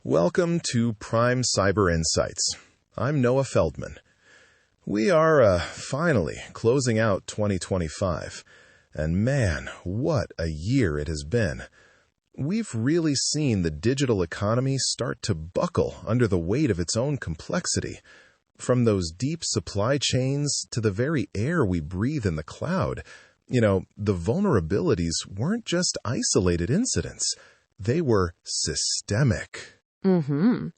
Welcome to Prime Cyber Insights. I'm Noah Feldman. We are finally closing out 2025, and man, what a year it has been. We've really seen the digital economy start to buckle under the weight of its own complexity. From those deep supply chains to the very air we breathe in the cloud, the vulnerabilities weren't just isolated incidents. They were systemic. And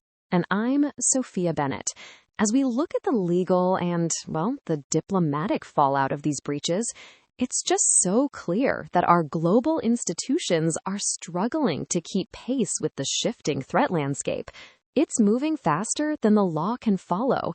I'm Sophia Bennett. As we look at the legal and, the diplomatic fallout of these breaches, it's just so clear that our global institutions are struggling to keep pace with the shifting threat landscape. It's moving faster than the law can follow.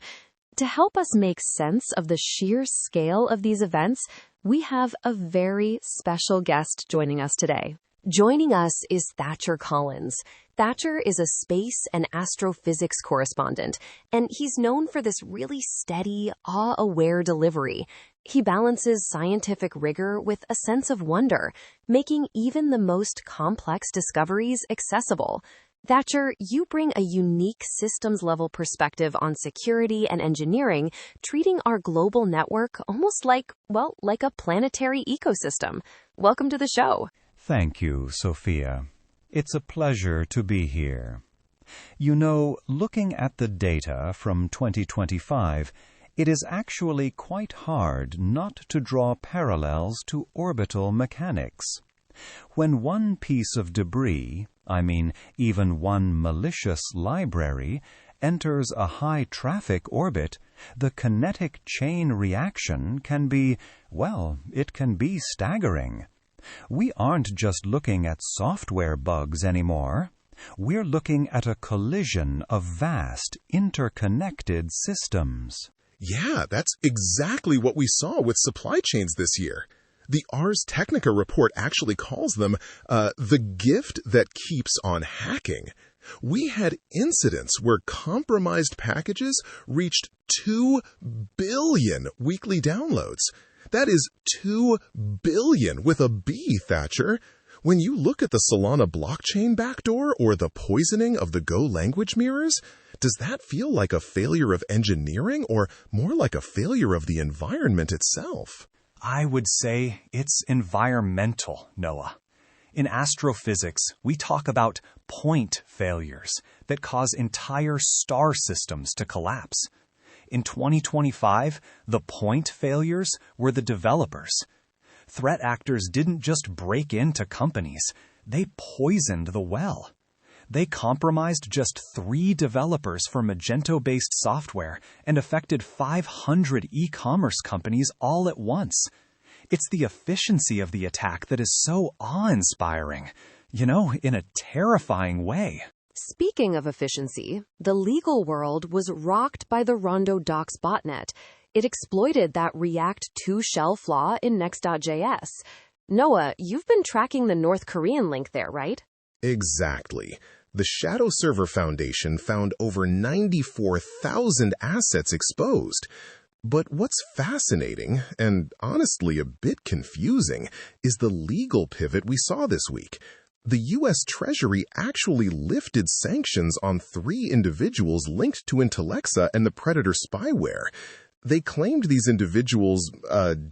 To help us make sense of the sheer scale of these events, we have a very special guest joining us today. Joining us is Thatcher Collins. Thatcher is a space and astrophysics correspondent, and he's known for this really steady, awe-aware delivery. He balances scientific rigor with a sense of wonder, making even the most complex discoveries accessible. Thatcher, you bring a unique systems-level perspective on security and engineering, treating our global network almost like a planetary ecosystem. Welcome to the show. Thank you, Sophia. It's a pleasure to be here. Looking at the data from 2025, it is actually quite hard not to draw parallels to orbital mechanics. When one piece of debris, even one malicious library, enters a high-traffic orbit, the kinetic chain reaction can be staggering. We aren't just looking at software bugs anymore. We're looking at a collision of vast, interconnected systems. Yeah, that's exactly what we saw with supply chains this year. The Ars Technica report actually calls them the gift that keeps on hacking. We had incidents where compromised packages reached 2 billion weekly downloads. That is 2 billion with a B, Thatcher. When you look at the Solana blockchain backdoor or the poisoning of the Go language mirrors, does that feel like a failure of engineering or more like a failure of the environment itself? I would say it's environmental, Noah. In astrophysics, we talk about point failures that cause entire star systems to collapse. In 2025, the point failures were the developers. Threat actors didn't just break into companies, they poisoned the well. They compromised just 3 developers for Magento-based software and affected 500 e-commerce companies all at once. It's the efficiency of the attack that is so awe-inspiring, in a terrifying way. Speaking of efficiency, the legal world was rocked by the Rondo Docs botnet. It exploited that React 2 shell flaw in Next.js. Noah, you've been tracking the North Korean link there, right? Exactly. The Shadow Server Foundation found over 94,000 assets exposed. But what's fascinating, and honestly a bit confusing, is the legal pivot we saw this week. The US Treasury actually lifted sanctions on 3 individuals linked to Intellexa and the Predator spyware. They claimed these individuals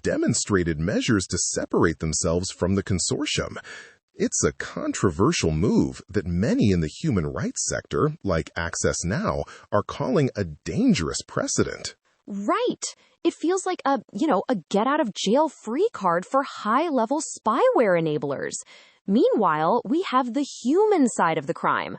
demonstrated measures to separate themselves from the consortium. It's a controversial move that many in the human rights sector, like Access Now, are calling a dangerous precedent. Right. It feels like a get-out-of-jail-free card for high-level spyware enablers. Meanwhile, we have the human side of the crime.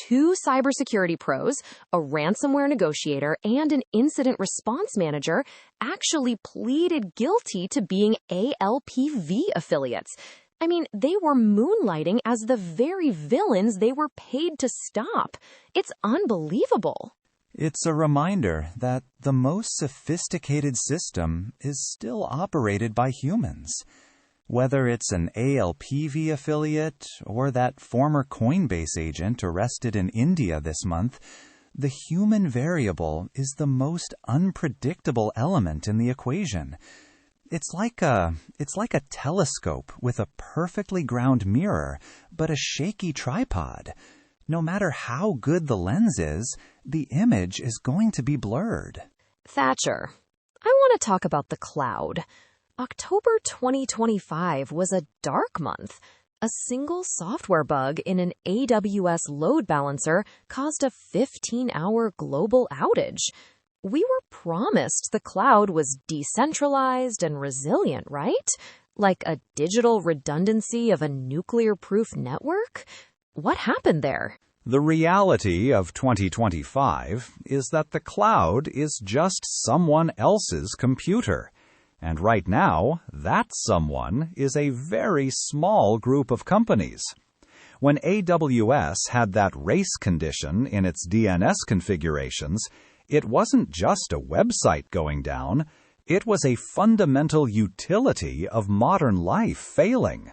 2 cybersecurity pros, a ransomware negotiator, and an incident response manager actually pleaded guilty to being ALPHV affiliates. They were moonlighting as the very villains they were paid to stop. It's unbelievable. It's a reminder that the most sophisticated system is still operated by humans. Whether it's an ALPHV affiliate or that former Coinbase agent arrested in India this month, the human variable is the most unpredictable element in the equation. It's like a telescope with a perfectly ground mirror, but a shaky tripod. No matter how good the lens is, the image is going to be blurred. Thatcher, I want to talk about the cloud. October 2025 was a dark month. A single software bug in an AWS load balancer caused a 15-hour global outage. We were promised the cloud was decentralized and resilient, right? Like a digital redundancy of a nuclear-proof network? What happened there? The reality of 2025 is that the cloud is just someone else's computer. And right now, that someone is a very small group of companies. When AWS had that race condition in its DNS configurations, it wasn't just a website going down, it was a fundamental utility of modern life failing.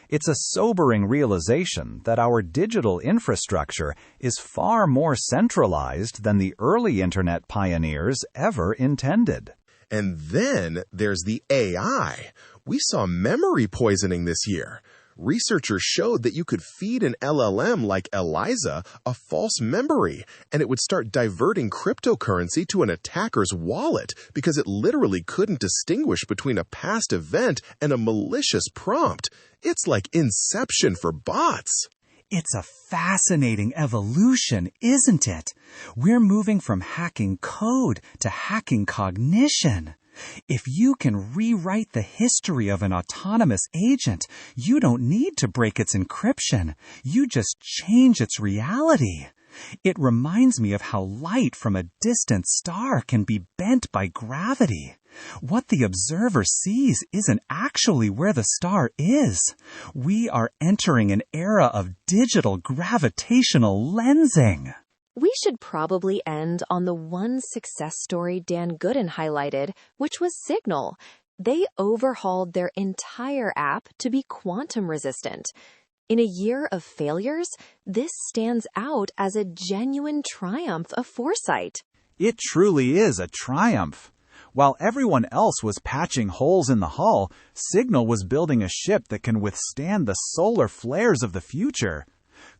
It's a sobering realization that our digital infrastructure is far more centralized than the early internet pioneers ever intended. And then there's the AI. We saw memory poisoning this year. Researchers showed that you could feed an LLM like Eliza a false memory, and it would start diverting cryptocurrency to an attacker's wallet because it literally couldn't distinguish between a past event and a malicious prompt. It's like Inception for bots. It's a fascinating evolution, isn't it? We're moving from hacking code to hacking cognition. If you can rewrite the history of an autonomous agent, you don't need to break its encryption. You just change its reality. It reminds me of how light from a distant star can be bent by gravity. What the observer sees isn't actually where the star is. We are entering an era of digital gravitational lensing. We should probably end on the one success story Dan Gooden highlighted, which was Signal. They overhauled their entire app to be quantum resistant. In a year of failures, this stands out as a genuine triumph of foresight. It truly is a triumph. While everyone else was patching holes in the hull, Signal was building a ship that can withstand the solar flares of the future.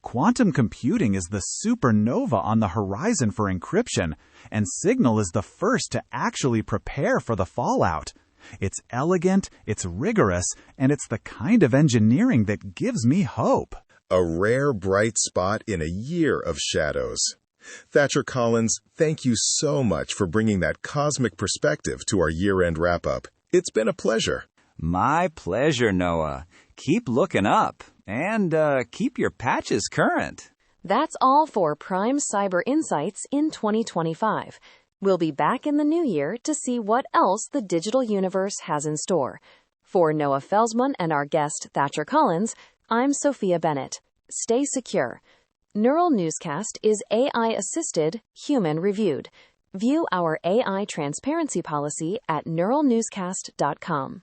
Quantum computing is the supernova on the horizon for encryption, and Signal is the first to actually prepare for the fallout. It's elegant, it's rigorous, and it's the kind of engineering that gives me hope. A rare bright spot in a year of shadows. Thatcher Collins, thank you so much for bringing that cosmic perspective to our year-end wrap-up. It's been a pleasure. My pleasure, Noah. Keep looking up, and keep your patches current. That's all for Prime Cyber Insights in 2025. We'll be back in the new year to see what else the digital universe has in store. For Noah Felsman and our guest Thatcher Collins, I'm Sophia Bennett. Stay secure. Neural Newscast is AI-assisted, human-reviewed. View our AI transparency policy at neuralnewscast.com.